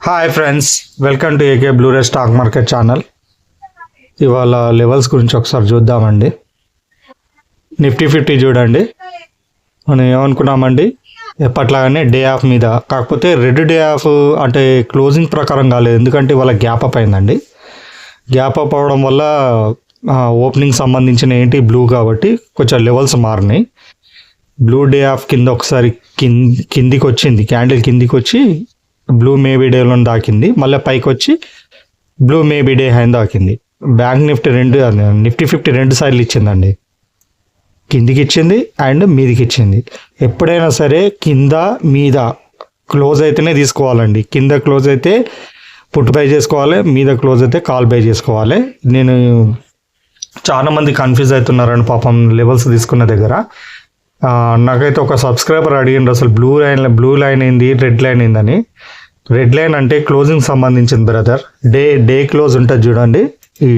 Hi friends, welcome to AK blue ray stock market channel. ఇవాళ levels గురించి ఒకసారి చూద్దామండి. నిఫ్టీ 50 చూడండి. మనం ఏమనుకున్నామండి, ఎప్పట్లాగానే డే ఆఫ్ మీద, కాకపోతే రెడ్ డే ఆఫ్ అంటే క్లోజింగ్ ప్రకారం కాలేదు, ఎందుకంటే ఇవాళ గ్యాప్ అప్ అయిందండి. గ్యాప్ అప్ అవడం వల్ల ఓపెనింగ్ సంబంధించిన ఏంటి బ్లూ కాబట్టి కొంచెం లెవెల్స్ మారినాయి. బ్లూ డే ఆఫ్ కింద ఒకసారి కిందికి వచ్చింది, క్యాండిల్ కిందికి వచ్చి బ్లూ మేబీ డేలో దాకింది, మళ్ళీ పైకి వచ్చి బ్లూ మేబీ డే హైన్ దాకింది. బ్యాంక్ నిఫ్టీ 50 రెండు సార్లు ఇచ్చిందండి, కిందికి ఇచ్చింది అండ్ మీదికి ఇచ్చింది. ఎప్పుడైనా సరే కింద మీద క్లోజ్ అయితేనే తీసుకోవాలండి. కింద క్లోజ్ అయితే పుట్ బై చేసుకోవాలి, మీద క్లోజ్ అయితే కాల్ బై చేసుకోవాలి. నేను చాలా మంది కన్ఫ్యూజ్ అవుతున్నారండి పాపం లెవెల్స్ తీసుకున్న దగ్గర. నాకైతే ఒక సబ్స్క్రైబర్ అడిగిండ్రు అసలు బ్లూ లైన్ ఏంది, రెడ్ లైన్ ఏందని. రెడ్ లైన్ అంటే క్లోజింగ్ సంబంధించింది బ్రదర్. డే క్లోజ్ ఉంటుంది చూడండి. ఈ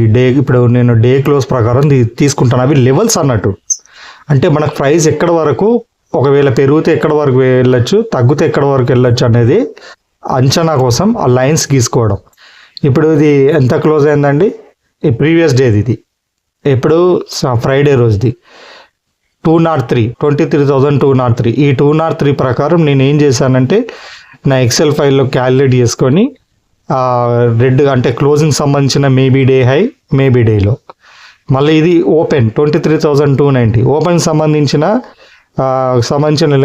ఇప్పుడు నేను డే క్లోజ్ ప్రకారం తీసుకుంటాను. అవి లెవెల్స్ అన్నట్టు, అంటే మనకు ప్రైస్ ఎక్కడ వరకు, ఒకవేళ పెరిగితే ఎక్కడ వరకు వెళ్ళొచ్చు, తగ్గితే ఎక్కడ వరకు వెళ్ళొచ్చు అనేది అంచనా కోసం ఆ లైన్స్ గీసుకోవడం. ఇప్పుడు ఇది ఎంత క్లోజ్ అయిందండి, ఈ ప్రీవియస్ డేది, ఇది ఎప్పుడు ఫ్రైడే రోజుది 23,203. ఈ 203 ప్రకారం నేను ఏం చేశానంటే నా ఎక్సెల్ ఫైల్లో క్యాలిక్యులేట్ చేసుకొని రెడ్ అంటే క్లోజింగ్ సంబంధించిన మేబీ డే హై మేబీ డేలో, మళ్ళీ ఇది ఓపెన్ 23,290 ఓపెన్ సంబంధించిన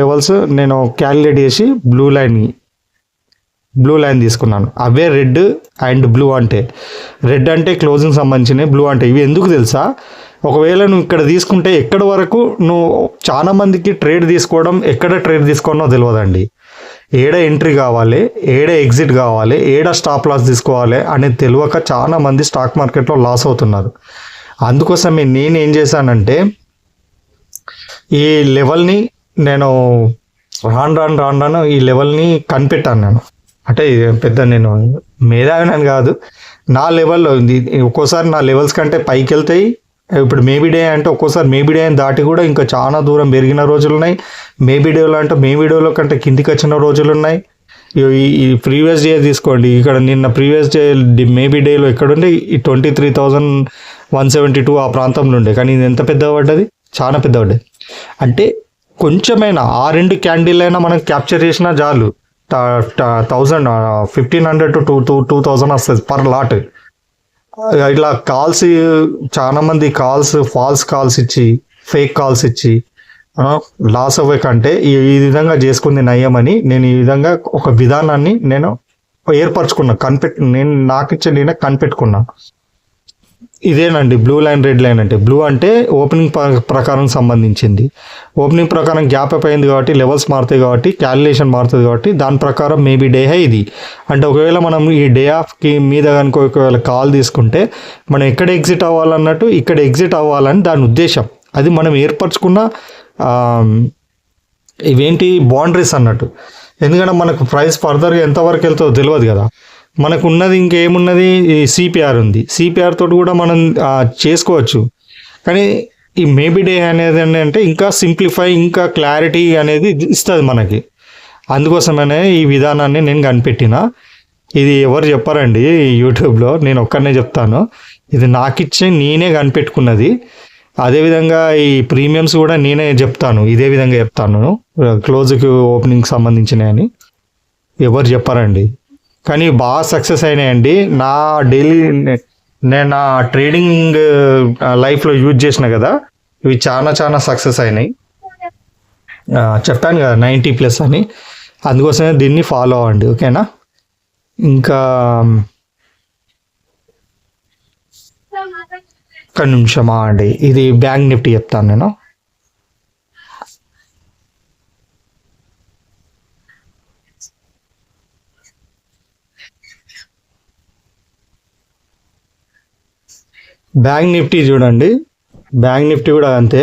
లెవెల్స్ నేను క్యాలిక్యులేట్ చేసి బ్లూ లైన్ తీసుకున్నాను. అవే రెడ్ అండ్ బ్లూ అంటే, రెడ్ అంటే క్లోజింగ్ సంబంధించినవి, బ్లూ అంటే ఇవి. ఎందుకు తెలుసా, ఒకవేళ నువ్వు ఇక్కడ తీసుకుంటే ఎక్కడ వరకు నువ్వు, చాలా మందికి ట్రేడ్ తీసుకోవడం, ఎక్కడ ట్రేడ్ తీసుకోవాలో తెలియదండి. ఏడ ఎంట్రీ కావాలి, ఏడ ఎగ్జిట్ కావాలి, ఏడ స్టాప్ లాస్ తీసుకోవాలి అనేది తెలియక చాలా మంది స్టాక్ మార్కెట్లో లాస్ అవుతున్నారు. అందుకోసమే నేను ఏం చేశానంటే ఈ లెవెల్ని నేను రాను ఈ లెవెల్ని కనిపెట్టాను. నేను అంటే పెద్ద నేను మేధావినని కాదు, నా లెవెల్లో ఒక్కోసారి నా లెవెల్స్ కంటే పైకి వెళ్తాయి. ఇప్పుడు మేబీ డే అంటే ఒక్కోసారి మేబీ డే దాటి కూడా ఇంకా చాలా దూరం పెరిగిన రోజులు ఉన్నాయి. మేబీ డేలో అంటే మేబీ డేలో కంటే కిందికి వచ్చిన రోజులు ఉన్నాయి. ఈ ప్రీవియస్ డే తీసుకోండి, ఇక్కడ నిన్న ప్రీవియస్ డే మేబీ డేలో ఎక్కడుండే ఈ 23,172 ఆ ప్రాంతంలో ఉండే, కానీ ఇది ఎంత పెద్ద పడ్డది, చాలా పెద్ద పడ్డది. అంటే కొంచెమైనా ఆ రెండు క్యాండిల్ అయినా మనం క్యాప్చర్ చేసినా చాలు, 1,500 to 2,000 వస్తుంది పర్ లాట్. ఇట్లా కాల్స్, చాలా మంది ఫాల్స్ కాల్స్ ఇచ్చి, ఫేక్ కాల్స్ ఇచ్చి లాస్ అవ్వే కంటే ఈ విధంగా చేసుకుంది నయ్యమని నేను ఈ విధంగా ఒక విధానాన్ని నేను ఏర్పరచుకున్నా, నేనే కనిపెట్టుకున్నా. ఇదేనండి బ్లూ లైన్, రెడ్ లైన్ అంటే. బ్లూ అంటే ఓపెనింగ్ ప్రకారం సంబంధించింది. ఓపెనింగ్ ప్రకారం గ్యాప్ అప్ అయింది కాబట్టి లెవెల్స్ మారుతాయి, కాబట్టి క్యాలిక్యులేషన్ మారుతుంది, కాబట్టి దాని ప్రకారం మేబీ డే హై ఇది. అంటే ఒకవేళ మనం ఈ డే ఆఫ్కి మీద కనుక ఒకవేళ కాల్ తీసుకుంటే మనం ఎక్కడ ఎగ్జిట్ అవ్వాలన్నట్టు ఇక్కడ ఎగ్జిట్ అవ్వాలని దాని ఉద్దేశం. అది మనం ఏర్పరచుకున్న ఇవేంటి బౌండరీస్ అన్నట్టు. ఎందుకంటే మనకు ప్రైస్ ఫర్దర్గా ఎంతవరకు వెళ్తుందో తెలియదు కదా. మనకు ఉన్నది ఇంకేమున్నది, సిపిఆర్ ఉంది. సిపిఆర్ తోటి కూడా మనం చేసుకోవచ్చు, కానీ ఈ మేబీ డే అనేది అంటే ఇంకా సింప్లిఫై, ఇంకా క్లారిటీ అనేది ఇస్తుంది మనకి. అందుకోసమనే ఈ విధానాన్ని నేను కనిపెట్టిన. ఇది ఎవరు చెప్పారండి యూట్యూబ్లో, నేను ఒక్కనే చెప్తాను. ఇది నాకిచ్చే నేనే కనిపెట్టుకున్నది. అదేవిధంగా ఈ ప్రీమియమ్స్ కూడా నేనే చెప్తాను, ఇదే విధంగా చెప్తాను, క్లోజ్కి ఓపెనింగ్ సంబంధించినవి అని ఎవరు చెప్పారండి. కానీ బాగా సక్సెస్ అయినాయండి. నా డైలీ నేను నా ట్రేడింగ్ లైఫ్లో యూజ్ చేసిన కదా, ఇవి చాలా సక్సెస్ అయినాయి. చెప్పాను కదా 90+ అని, అందుకోసమే దీన్ని ఫాలో అవ్వండి, ఓకేనా. ఇంకా ఒక్క నిమిషమా అండి, ఇది బ్యాంక్ నిఫ్టీ చెప్తాను నేను. బ్యాంక్ నిఫ్టీ చూడండి, బ్యాంక్ నిఫ్టీ కూడా అంతే.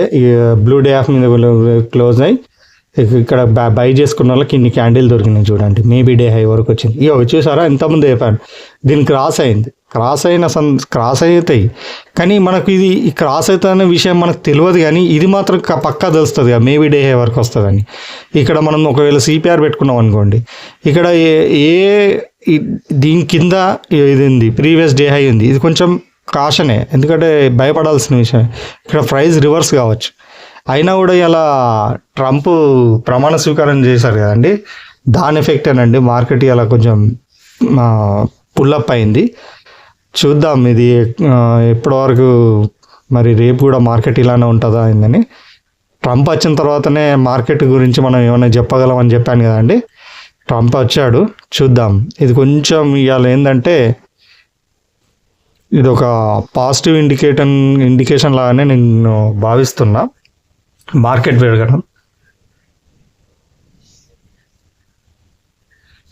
బ్లూ డే ఆఫ్ మీద క్లోజ్ అయ్యి ఇక్కడ బై చేసుకున్న వాళ్ళకి ఇన్ని క్యాండిల్ దొరికినాయి చూడండి. మేబీ డే హై వరకు వచ్చింది. చూసారా ఎంతమంది చెప్పాను, దీన్ని క్రాస్ అయింది. క్రాస్ అవుతాయి, కానీ మనకు ఇది క్రాస్ అవుతుందనే విషయం మనకు తెలియదు, కానీ ఇది మాత్రం పక్కా తెలుస్తుంది కదా మేబీ డే హై వరకు వస్తుందని. ఇక్కడ మనం ఒకవేళ సిపిఆర్ పెట్టుకున్నాం అనుకోండి, ఇక్కడ ఈ దీని కింద ఇది ఉంది, ప్రీవియస్ డే హై ఉంది. ఇది కొంచెం కాషనే, ఎందుకంటే భయపడాల్సిన విషయం. ఇక్కడ ప్రైస్ రివర్స్ కావచ్చు. అయినా కూడా ఇలా ట్రంప్ ప్రమాణ స్వీకారం చేశారు కదండి, దాని ఎఫెక్టేనండి మార్కెట్ ఇలా కొంచెం పుల్లప్ అయింది. చూద్దాం ఇది ఎప్పటి వరకు, మరి రేపు కూడా మార్కెట్ ఇలానే ఉంటుందా అయిందని. ట్రంప్ వచ్చిన తర్వాతనే మార్కెట్ గురించి మనం ఏమైనా చెప్పగలం అని చెప్పాను కదండి. ట్రంప్ వచ్చాడు, చూద్దాం. ఇది కొంచెం ఇవాళ ఏంటంటే ఇది ఒక పాజిటివ్ ఇండికేషన్ లాగానే నేను భావిస్తున్నా మార్కెట్ పెరగడం.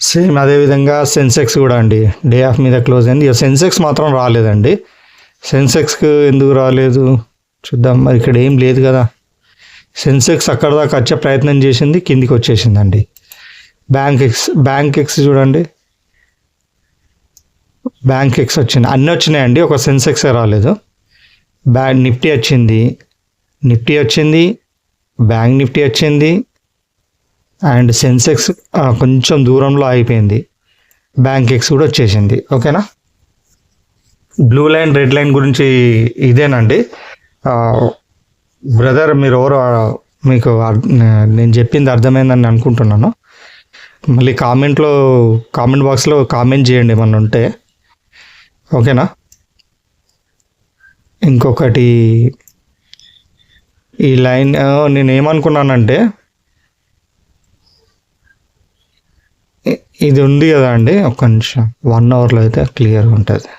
సేమ్ అదేవిధంగా సెన్సెక్స్ కూడా అండి డే ఆఫ్ మీద క్లోజ్ అయింది. ఇక సెన్సెక్స్ మాత్రం రాలేదండి. సెన్సెక్స్కి ఎందుకు రాలేదు చూద్దాం. మరి ఇక్కడ ఏం లేదు కదా. సెన్సెక్స్ అక్కడ దాకా వచ్చే ప్రయత్నం చేసింది, కిందికి వచ్చేసిందండి. బ్యాంక్ ఎక్స్ చూడండి, బ్యాంక్ ఎక్స్ వచ్చింది. అన్నీ వచ్చినాయండి, ఒక సెన్సెక్సే రాలేదు. నిఫ్టీ వచ్చింది, బ్యాంక్ నిఫ్టీ వచ్చింది, అండ్ సెన్సెక్స్ కొంచెం దూరంలో అయిపోయింది. బ్యాంక్ ఎక్స్ కూడా వచ్చేసింది. ఓకేనా. బ్లూ లైన్ రెడ్ లైన్ గురించి ఇదేనండి. బ్రదర్ మీరు ఎవరు, మీకు నేను చెప్పింది అర్థమైందని అనుకుంటున్నాను. మళ్ళీ కామెంట్ బాక్స్లో కామెంట్ చేయండి ఏమన్నా ఉంటే. ఓకేనా. ఇంకొకటి ఈ లైన్ నేను ఏమనుకున్నానంటే, ఇది ఉంది కదా అండి, ఒక్క నిమిషం, 1 అవర్లో అయితే క్లియర్గా ఉంటుంది.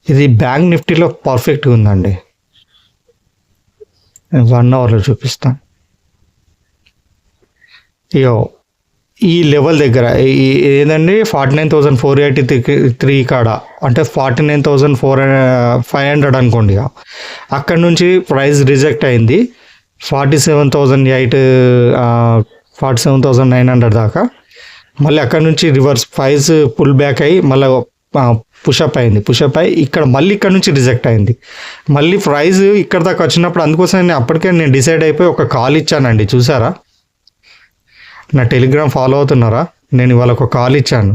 ఇది బ్యాంక్ నిఫ్టీలో పర్ఫెక్ట్గా ఉందండి. 1 అవర్లో చూపిస్తాను. ఇయో ఈ లెవెల్ దగ్గర ఏదండి 49,483 కాడ, అంటే 49,500 అనుకోండి. అక్కడ నుంచి ప్రైస్ రిజెక్ట్ అయింది 47,900 దాకా. మళ్ళీ అక్కడ నుంచి రివర్స్ ప్రైస్ పుల్ బ్యాక్ అయ్యి మళ్ళీ పుషప్ అయింది. ఇక్కడ మళ్ళీ ఇక్కడ నుంచి రిజెక్ట్ అయింది. మళ్ళీ ప్రైస్ ఇక్కడ దాకా వచ్చినప్పుడు, అందుకోసం నేను డిసైడ్ అయిపోయి ఒక కాల్ ఇచ్చానండి. చూసారా, నా టెలిగ్రామ్ ఫాలో అవుతున్నారా? నేను ఇవాళ ఒక కాల్ ఇచ్చాను.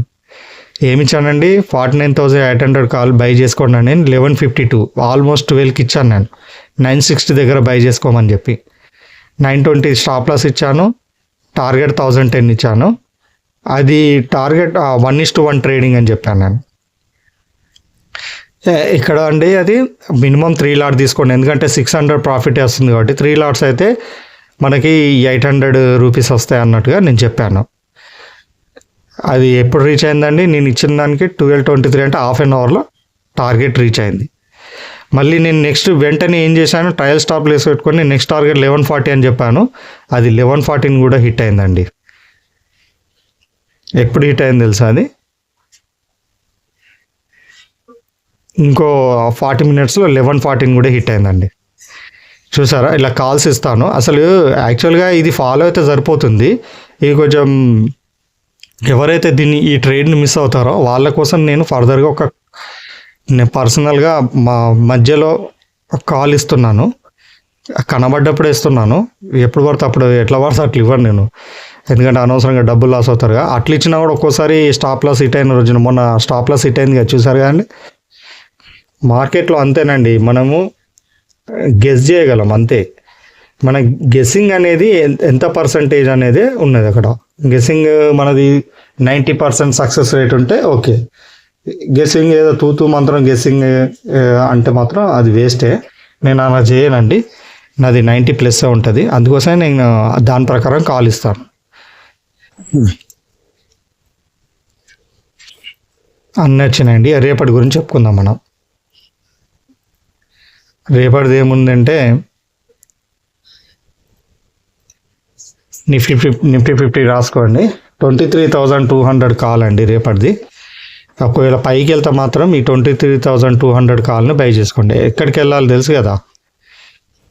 ఏమి ఇచ్చానండి, 49,800 కాల్ బై చేసుకోండి అని 1152 ఆల్మోస్ట్ 12కి ఇచ్చాను. నేను 960 దగ్గర బై చేసుకోమని చెప్పి 920 స్టాప్ లాస్ ఇచ్చాను. టార్గెట్ 1010 ఇచ్చాను. అది టార్గెట్ 1:1 ట్రేడింగ్ అని చెప్పాను నేను. ఇక్కడ అండి అది మినిమం 3 లాట్ తీసుకోండి, ఎందుకంటే 600 ప్రాఫిట్ వస్తుంది కాబట్టి 3 లాట్స్ అయితే మనకి 800 రూపీస్ వస్తాయి అన్నట్టుగా నేను చెప్పాను. అది ఎప్పుడు రీచ్ అయిందండి, నేను ఇచ్చిన దానికి 12:23 అంటే హాఫ్ అన్ అవర్లో టార్గెట్ రీచ్ అయింది. మళ్ళీ నేను నెక్స్ట్ వెంటనే ఏం చేశాను, ట్రయల్ స్టాప్ లేసి పెట్టుకొని నెక్స్ట్ టార్గెట్ 1140 అని చెప్పాను. అది 1114 కూడా హిట్ అయిందండి. ఎప్పుడు హిట్ అయింది తెలుసా, అది ఇంకో 40 మినిట్స్లో 1114 కూడా హిట్ అయిందండి. చూసారా, ఇలా కాల్స్ ఇస్తాను. అసలు యాక్చువల్గా ఇది ఫాలో అయితే సరిపోతుంది. ఇది కొంచెం ఎవరైతే ఈ ట్రేడ్ని మిస్ అవుతారో వాళ్ళ కోసం నేను ఫర్దర్గా నేను పర్సనల్గా మా మధ్యలో కాల్ ఇస్తున్నాను. కనబడ్డప్పుడు ఇస్తున్నాను. ఎప్పుడు పడితే అప్పుడు ఎట్లా పడితే అట్లా ఇవ్వను నేను, ఎందుకంటే అనవసరంగా డబ్బులు లాస్ అవుతారుగా. అట్లా ఇచ్చినా కూడా ఒక్కోసారి స్టాప్ లాస్ హిట్ అయిన రోజున, మొన్న స్టాప్ లాస్ హిట్ అయింది కదా చూసారు కదండి. మార్కెట్లో అంతేనండి, మనము గెస్ చేయగలం అంతే. మన గెస్సింగ్ అనేది ఎంత పర్సంటేజ్ అనేది ఉన్నది అక్కడ. గెస్సింగ్ మనది 90% సక్సెస్ రేట్ ఉంటే ఓకే. గెస్సింగ్ ఏదో తూతూ మంత్రం గెస్సింగ్ అంటే మాత్రం అది వేస్టే. నేను అలా చేయనండి, నాది 90+ ఉంటుంది. అందుకోసమే నేను దాని ప్రకారం కాల్ ఇస్తాను. అన్నీ వచ్చినాయండి. రేపటి గురించి చెప్పుకుందాం మనం. రేపటిది ఏముందంటే నిఫ్టీ 50 రాసుకోండి. 23,200 కాల్ అండి రేపటిది. ఒకవేళ పైకి వెళ్తే మాత్రం ఈ 23,200 కాల్ని బై చేసుకోండి. ఎక్కడికి వెళ్ళాలి తెలుసు కదా,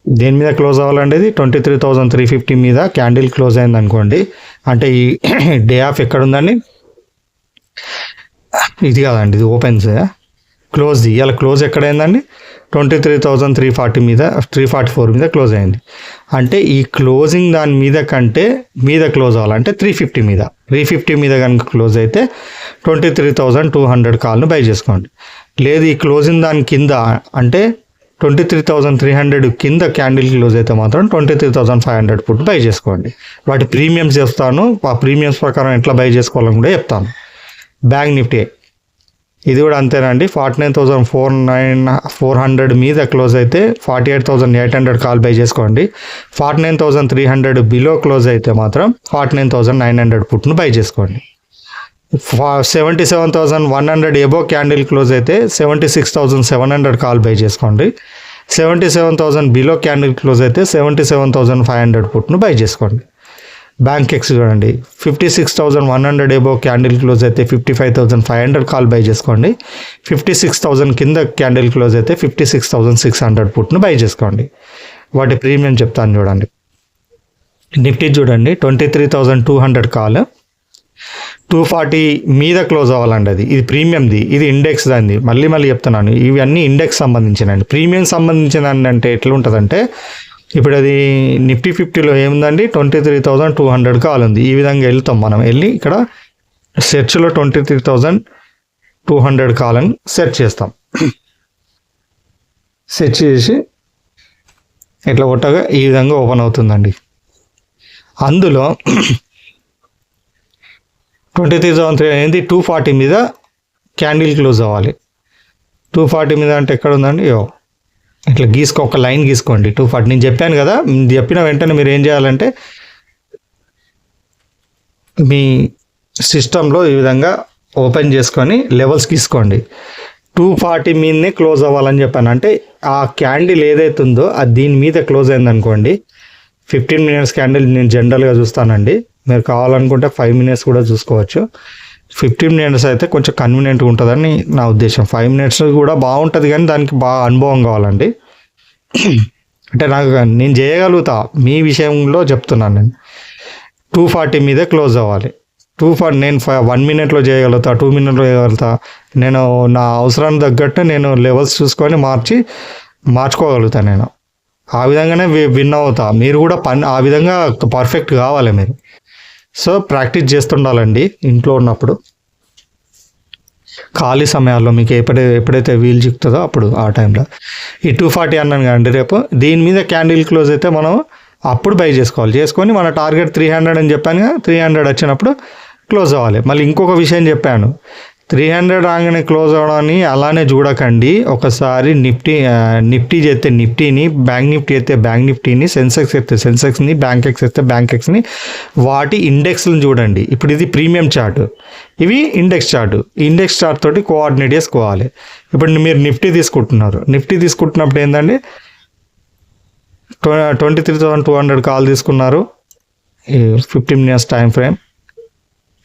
దేని మీద క్లోజ్ అవ్వాలండి. ఇది 23,350 మీద క్యాండిల్ క్లోజ్ అయింది అనుకోండి, అంటే ఈ డే ఆఫ్ ఎక్కడ ఉందండి, ఇది కాదండి, ఇది ఓపెన్స్ క్లోజ్ది ఇలా క్లోజ్ ఎక్కడైందండి 23,340 మీద 344 మీద క్లోజ్ అయింది. అంటే ఈ క్లోజింగ్ దాని మీద కంటే మీద క్లోజ్ అవ్వాలంటే 350 మీద కనుక క్లోజ్ అయితే 23,200 కాల్ను బై చేసుకోండి. లేదు ఈ క్లోజింగ్ దాని కింద అంటే 23,300 కింద క్యాండిల్ క్లోజ్ అయితే మాత్రం 23,500 పుట్ బై చేసుకోండి. వాటి ప్రీమియమ్స్ చెప్తాను, ఆ ప్రీమియమ్స్ ప్రకారం ఎట్లా బై చేసుకోవాలని కూడా చెప్తాను. బ్యాంక్ నిఫ్టీ ఇది కూడా అంతేనండి. 49,400 మీద క్లోజ్ అయితే 48,800 కాల్ బై చేసుకోండి. 49,300 బిలో క్లోజ్ అయితే మాత్రం 49,900 పుట్ను బై చేసుకోండి. 77,100 ఎబో క్యాండిల్ క్లోజ్ అయితే 76,700 కాల్ బై చేసుకోండి. 77,000 బిలో క్యాండిల్ క్లోజ్ అయితే 77,500 పుట్ను బై చేసుకోండి. బ్యాంక్ ఎక్స్ చూడండి, 56,100 ఎబో క్యాండిల్ క్లోజ్ అయితే 55,500 కాల్ బై చేసుకోండి. 56,000 కింద క్యాండిల్ క్లోజ్ అయితే 56,600 పుట్ను బై చేసుకోండి. వాటి ప్రీమియం చెప్తాను చూడండి. నిఫ్టీ చూడండి 23,200 కాల్ 240 మీద క్లోజ్ అవ్వాలండి. ఇది ప్రీమియంది, ఇది ఇండెక్స్ దాన్ని మళ్ళీ చెప్తున్నాను. ఇవన్నీ ఇండెక్స్ సంబంధించినండి. ప్రీమియం సంబంధించినండి అంటే ఎట్లుంటుందంటే ఇప్పుడు అది నిఫ్టీ 50లో ఏముందండి 23,200 కాల్ ఉంది. ఈ విధంగా వెళ్తాం మనం, వెళ్ళి ఇక్కడ సెర్చ్లో 23,200 కాల్ అని సెర్చ్ చేస్తాం. సెర్చ్ చేసి ఇట్లా కొట్టగా ఈ విధంగా ఓపెన్ అవుతుందండి. అందులో 23,300 అనేది 240 మీద క్యాండిల్ క్లోజ్ అవ్వాలి. 240 మీద అంటే ఎక్కడ ఉందండి, ఇట్లా ఒక లైన్ గీసుకోండి 240. నేను చెప్పాను కదా, చెప్పిన వెంటనే మీరు ఏం చేయాలంటే మీ సిస్టంలో ఈ విధంగా ఓపెన్ చేసుకొని లెవెల్స్ గీసుకోండి. 240 మీదనే క్లోజ్ అవ్వాలని చెప్పాను. అంటే ఆ క్యాండిల్ ఏదైతే ఉందో అది దీని మీద క్లోజ్ అయిందనుకోండి, 15 మినిట్స్ క్యాండిల్ నేను జనరల్గా చూస్తానండి. మీరు కావాలనుకుంటే 5 మినిట్స్ కూడా చూసుకోవచ్చు. 15 మినిట్స్ అయితే కొంచెం కన్వీనియంట్గా ఉంటుందని నా ఉద్దేశం. 5 మినిట్స్ కూడా బాగుంటుంది, కానీ దానికి బాగా అనుభవం కావాలండి. అంటే నేను చేయగలుగుతా, మీ విషయంలో చెప్తున్నాను. నేను 240 మీద క్లోజ్ అవ్వాలి. 240 నేను 1 మినిట్లో చేయగలుగుతా, 2 మినిట్లో చేయగలుగుతా. నేను నా అవసరానికి తగ్గట్టు నేను లెవెల్స్ చూసుకొని మార్చుకోగలుగుతాను. నేను ఆ విధంగానే విన్ అవుతా. మీరు కూడా ఆ విధంగా పర్ఫెక్ట్ కావాలి మీరు. సో ప్రాక్టీస్ చేస్తుండాలండి ఇంట్లో ఉన్నప్పుడు, ఖాళీ సమయాల్లో మీకు ఎప్పుడైతే వీలు చిక్కుతుందో అప్పుడు ఆ టైంలో. ఈ 240 అన్నాను కదండి, రేపు దీని మీద క్యాండిల్ క్లోజ్ అయితే మనం అప్పుడు బై చేసుకొని మన టార్గెట్ 300 అని చెప్పాను కదా, 300 వచ్చినప్పుడు క్లోజ్ అవ్వాలి. మళ్ళీ ఇంకొక విషయం చెప్పాను, 300 రాగానే క్లోజ్ అవ్వడాన్ని అలానే చూడకండి. ఒకసారి నిఫ్టీ చేస్తే నిఫ్టీని, బ్యాంక్ నిఫ్టీ అయితే బ్యాంక్ నిఫ్టీని, సెన్సెక్స్ అయితే సెన్సెక్స్ని, బ్యాంక్ ఎక్స్ అయితే బ్యాంక్ ఎక్స్ని, వాటి ఇండెక్స్లను చూడండి. ఇప్పుడు ఇది ప్రీమియం చార్ట్, ఇవి ఇండెక్స్ చార్ట్. ఇండెక్స్ చార్ట్ తోటి కోఆర్డినేట్ చేసుకోవాలి. ఇప్పుడు మీరు నిఫ్టీ తీసుకుంటున్నప్పుడు ఏంటండి 23,200 కాల్ తీసుకున్నారు. 15 మినిట్స్ టైం ఫ్రేమ్,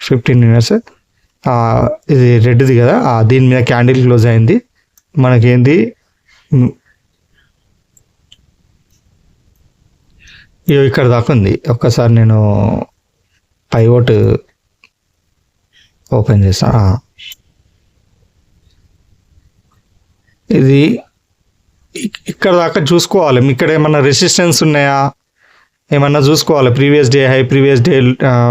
15 మినిట్స్. ఇది రెడ్ది కదా, దీని మీద క్యాండిల్ క్లోజ్ అయింది. మనకేంది ఇక్కడ దాకా ఉంది. ఒక్కసారి నేను పైవోట్ ఓపెన్ చేస్తాను. ఇది ఇక్కడ దాకా చూసుకోవాలి. ఇక్కడ ఏమన్నా రెసిస్టెన్స్ ఉన్నాయా ఏమన్నా చూసుకోవాలి. Previous day high, previous day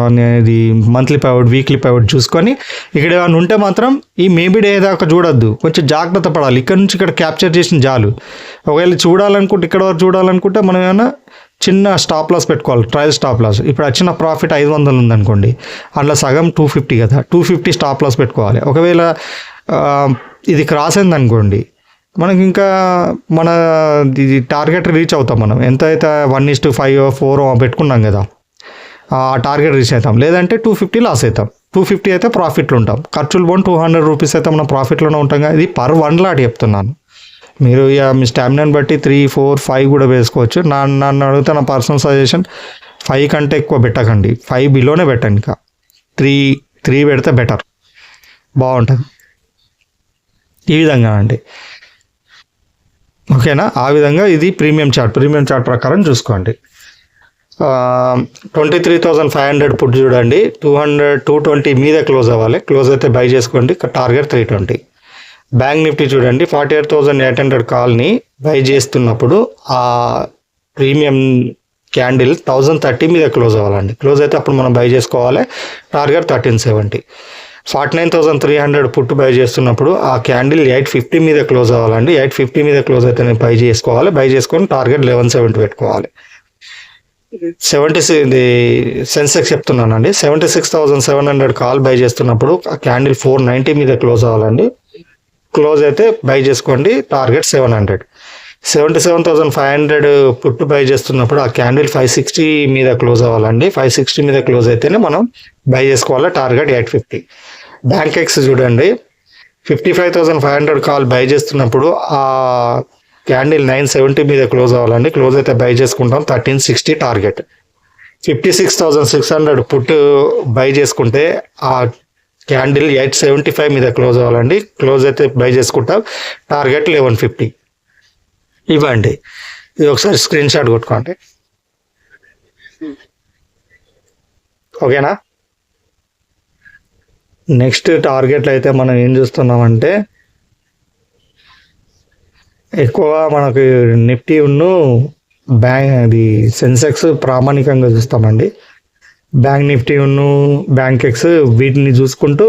అనేది మంత్లీ పైవట్, వీక్లీ పైవట్ చూసుకొని ఇక్కడ ఏమైనా ఉంటే మాత్రం ఈ మేబీ డే దాకా చూడొద్దు, కొంచెం జాగ్రత్త పడాలి. ఇక్కడ నుంచి ఇక్కడ క్యాప్చర్ చేసిన చాలు. ఒకవేళ చూడాలనుకుంటే ఇక్కడ వరకు చూడాలనుకుంటే మనం ఏమైనా చిన్న స్టాప్ లాస్ పెట్టుకోవాలి, ట్రయల్ స్టాప్ లాస్. ఇప్పుడు వచ్చిన ప్రాఫిట్ 500 ఉందనుకోండి, అందులో సగం 250 కదా, 250 స్టాప్ లాస్ పెట్టుకోవాలి. ఒకవేళ ఇది క్రాస్ అయిందనుకోండి, మనకి ఇంకా మన ఇది టార్గెట్ రీచ్ అవుతాం. మనం ఎంత అయితే 1:5 4 పెట్టుకున్నాం కదా, ఆ టార్గెట్ రీచ్ అవుతాం. లేదంటే 250 లాస్ అవుతాం. 250 అయితే ప్రాఫిట్లో ఉంటాం. ఖర్చులు పోను 200 రూపీస్ అయితే మనం ప్రాఫిట్లోనే ఉంటాం కదా. ఇది per 1 లాట్ చెప్తున్నాను. మీరు ఇక మీ స్టామినాని బట్టి 3, 4, 5 కూడా వేసుకోవచ్చు. నన్ను అడిగితే నా పర్సనల్ సజెషన్ 5 కంటే ఎక్కువ పెట్టకండి. 5 బిలోనే పెట్టండి. ఇంకా 3 పెడితే బెటర్, బాగుంటుంది. ఈ విధంగా అండి, ఓకేనా. ఆ విధంగా ఇది ప్రీమియం చార్ట్ ప్రకారం చూసుకోండి. 23,500 పుట్ చూడండి, 220 మీద క్లోజ్ అవ్వాలి. క్లోజ్ అయితే బై చేసుకోండి. టార్గెట్ 320. బ్యాంక్ నిఫ్టీ చూడండి 48,800 కాల్ని బై చేస్తున్నప్పుడు ఆ ప్రీమియం క్యాండిల్ 1030 మీద క్లోజ్ అవ్వాలండి. క్లోజ్ అయితే అప్పుడు మనం బై చేసుకోవాలి. టార్గెట్ 1370. 49,300 పుట్టు బై చేస్తున్నప్పుడు ఆ క్యాండిల్ 850 మీద క్లోజ్ అవ్వాలండి. 850 మీద క్లోజ్ అయితే నేను బై చేసుకోవాలి. బై చేసుకొని టార్గెట్ 1170 పెట్టుకోవాలి. 76 ఇది సెన్సెక్స్ చెప్తున్నానండి. 76,700 కాల్ బై చేస్తున్నప్పుడు ఆ క్యాండిల్ 490 మీద క్లోజ్ అవ్వాలండి. క్లోజ్ అయితే బై చేసుకోండి. టార్గెట్ 700. 77,500 పుట్టు బై చేస్తున్నప్పుడు ఆ క్యాండిల్ 560 మీద క్లోజ్ అవ్వాలండి. 560 మీద క్లోజ్ అయితేనే మనం బై చేసుకోవాలి. టార్గెట్ 850. బ్యాంక్ ఎక్స్ చూడండి 55,500 కాల్ బై చేస్తున్నప్పుడు ఆ క్యాండిల్ 970 మీద క్లోజ్ అవ్వాలండి. క్లోజ్ అయితే బై చేసుకుంటాం. 1360 టార్గెట్. 56,600 పుట్టు బై చేసుకుంటే ఆ క్యాండిల్ 875 మీద క్లోజ్ అవ్వాలండి. క్లోజ్ అయితే బై చేసుకుంటాం. టార్గెట్ 1150. ఇవ్వండి, ఇది ఒకసారి స్క్రీన్ షాట్ కొట్టుకోండి. ఓకేనా. నెక్స్ట్ టార్గెట్లు అయితే మనం ఏం చూస్తున్నామంటే ఎక్కువ మనకి నిఫ్టీ అది సెన్సెక్స్ ప్రామాణికంగా చూస్తామండి. బ్యాంక్ నిఫ్టీ బ్యాంక్ ఎక్స్ వీటిని చూసుకుంటూ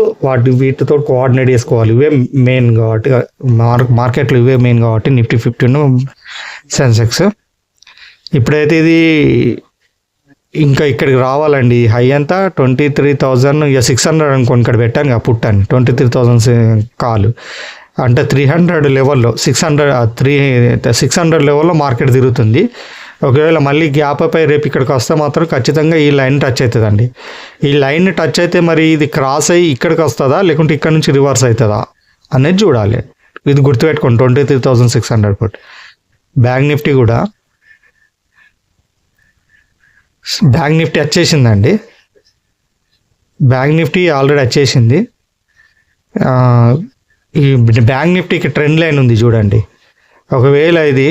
వీటితో కోఆర్డినేట్ చేసుకోవాలి. ఇవే మెయిన్ కాబట్టి మార్కెట్లు ఇవే మెయిన్ కాబట్టి నిఫ్టీ 50 సెన్సెక్స్. ఇప్పుడైతే ఇది ఇంకా ఇక్కడికి రావాలండి. హై అంతా 23,600 అనుకోని ఇక్కడ పెట్టాను పుట్టాను 23,000 కాలు అంటే 300 లెవెల్లో 600 లెవెల్లో మార్కెట్ తిరుగుతుంది. ఒకవేళ మళ్ళీ గ్యాప్ పై రేపు ఇక్కడికి వస్తే మాత్రం ఖచ్చితంగా ఈ లైన్ టచ్ అవుతుందండి. ఈ లైన్ టచ్ అయితే మరి ఇది క్రాస్ అయ్యి ఇక్కడికి వస్తుందా లేకుంటే ఇక్కడ నుంచి రివర్స్ అవుతుందా అనేది చూడాలి. ఇది గుర్తుపెట్టుకోండి 23,600 పుట్. బ్యాంక్ నిఫ్టీ కూడా బ్యాంక్ నిఫ్టీ వచ్చేసిందండి. బ్యాంక్ నిఫ్టీ ఆల్రెడీ వచ్చేసింది. ఈ బ్యాంక్ నిఫ్టీకి ట్రెండ్ లైన్ ఉంది చూడండి. ఒకవేళ ఇది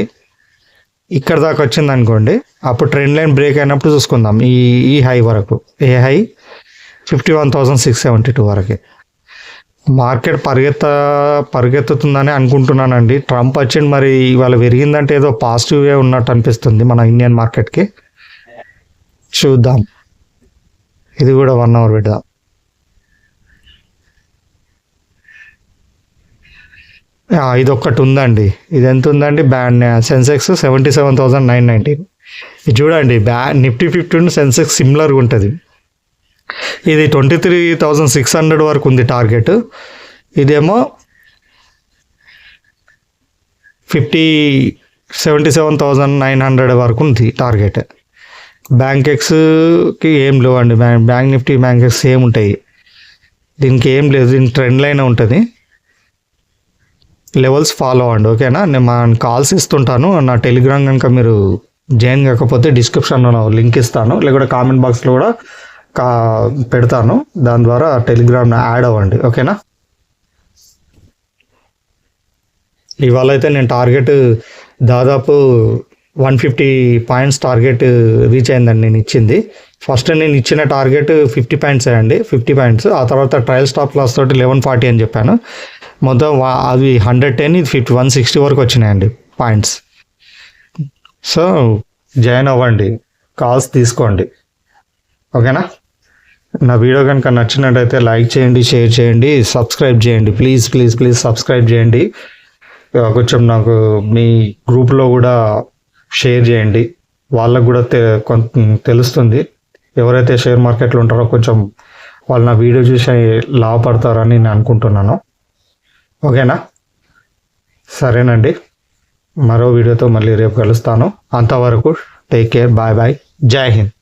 ఇక్కడ దాకా వచ్చింది అనుకోండి, అప్పుడు ట్రెండ్ లైన్ బ్రేక్ అయినప్పుడు చూసుకుందాం. ఈ హై వరకు, ఏ హై 51,672 వరకే మార్కెట్ పరిగెత్తుతుందని అనుకుంటున్నానండి. ట్రంప్ వచ్చింది మరి ఇవాళ పెరిగిందంటే ఏదో పాజిటివ్గా ఉన్నట్టు అనిపిస్తుంది మన ఇండియన్ మార్కెట్కి. చూద్దాం, ఇది కూడా 1 అవర్ పెడదాం. ఇది ఒక్కటి ఉందండి. ఇది ఎంత ఉందండి? సెన్సెక్స్ 77,919. ఇది చూడండి, నిఫ్టీ 50 సెన్సెక్స్ సిమిలర్గా ఉంటుంది. ఇది 23,600 వరకు ఉంది టార్గెట్. ఇదేమో 77,900 వరకు ఉంది టార్గెట్. బ్యాంక్ ఎక్స్కి ఏం లేవండి. Bank Nifty bank X same ఉంటాయి. దీనికి ఏం లేదు, దీనికి ట్రెండ్ లైన్ ఉంటుంది. లెవెల్స్ ఫాలో అవ్వండి. ఓకేనా. నేను మా కాల్స్ ఇస్తుంటాను. నా టెలిగ్రామ్ కనుక మీరు జాయిన్ కాకపోతే డిస్క్రిప్షన్లో లింక్ ఇస్తాను, లేకుంటే కామెంట్ బాక్స్లో కూడా పెడతాను. దాని ద్వారా టెలిగ్రామ్ యాడ్ అవ్వండి. ఓకేనా. ఇవాళ అయితే నేను టార్గెట్ దాదాపు 150 పాయింట్స్ టార్గెట్ రీచ్ అయిందండి. నేను ఇచ్చింది ఫస్ట్ నేను ఇచ్చిన టార్గెట్ 50 పాయింట్స్ అండి, 50 పాయింట్స్. ఆ తర్వాత ట్రయల్ స్టాప్ లాస్ తోటి 1140 అని చెప్పాను. మొత్తం అవి 110, ఇది 160 వరకు వచ్చినాయండి పాయింట్స్. సో జాయిన్ అవ్వండి, కాల్స్ తీసుకోండి. ఓకేనా. నా వీడియో కనుక నచ్చినట్టయితే లైక్ చేయండి, షేర్ చేయండి, సబ్స్క్రైబ్ చేయండి. ప్లీజ్ ప్లీజ్ ప్లీజ్ సబ్స్క్రైబ్ చేయండి. కొంచెం నాకు మీ గ్రూప్లో కూడా షేర్ చేయండి. వాళ్ళకు కూడా తెలుస్తుంది. ఎవరైతే షేర్ మార్కెట్లో ఉంటారో కొంచెం వాళ్ళు నా వీడియో చూసి లాభపడతారని నేను అనుకుంటున్నాను. ఓకేనా. సరేనండి, మరో వీడియోతో మళ్ళీ రేపు కలుస్తాను. అంతవరకు టేక్ కేర్, బాయ్ బాయ్, జై హింద్.